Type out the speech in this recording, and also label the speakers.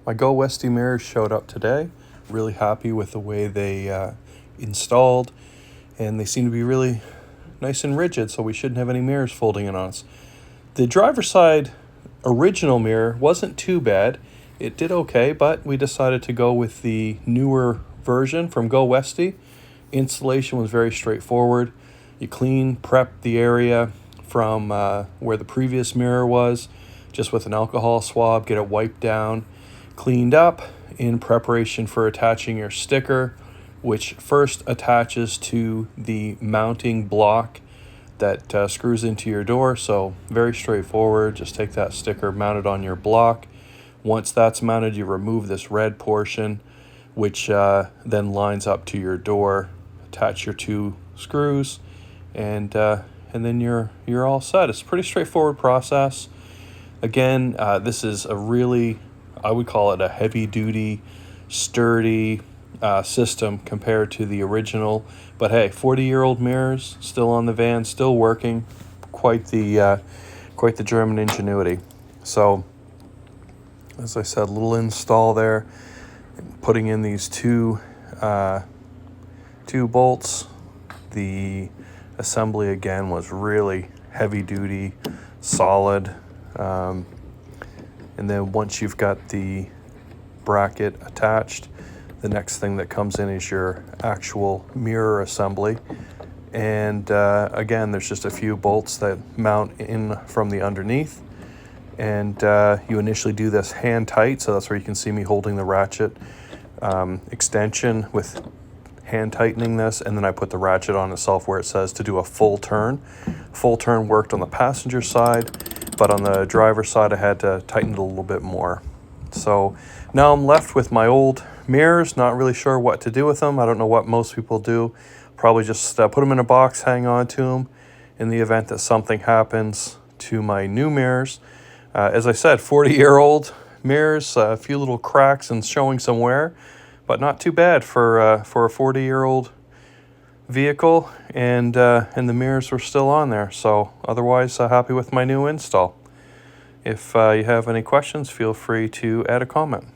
Speaker 1: My GoWesty mirrors showed up today. Really happy with the way they installed, and they seem to be really nice and rigid, so we shouldn't have any mirrors folding in on us. The driver's side original mirror wasn't too bad. It did okay, but we decided to go with the newer version from GoWesty. Installation was very straightforward. You prep the area from where the previous mirror was, just with an alcohol swab, get it wiped down, cleaned up in preparation for attaching your sticker, which first attaches to the mounting block that screws into your door. So very straightforward. Just take that sticker, mount it on your block. Once that's mounted, you remove this red portion, which then lines up to your door. Attach your two screws, and then you're all set. It's a pretty straightforward process. Again, this is a really, I would call it a heavy-duty, sturdy system compared to the original. But hey, 40-year-old mirrors still on the van, still working. Quite the German ingenuity. So, as I said, little install there. Putting in these two bolts. The assembly again was really heavy-duty, solid. And then once you've got the bracket attached, the next thing that comes in is your actual mirror assembly. And again, there's just a few bolts that mount in from the underneath. And you initially do this hand tight, so that's where you can see me holding the ratchet extension with hand tightening this, and then I put the ratchet on itself where it says to do a full turn. Full turn worked on the passenger side, but on the driver's side I had to tighten it a little bit more. So now I'm left with my old mirrors, not really sure what to do with them. I don't know what most people do. Probably just put them in a box, hang on to them in the event that something happens to my new mirrors. As I said, 40-year-old mirrors, a few little cracks and showing some wear, but not too bad for a 40-year-old vehicle, and the mirrors were still on there. So otherwise, happy with my new install. If you have any questions, feel free to add a comment.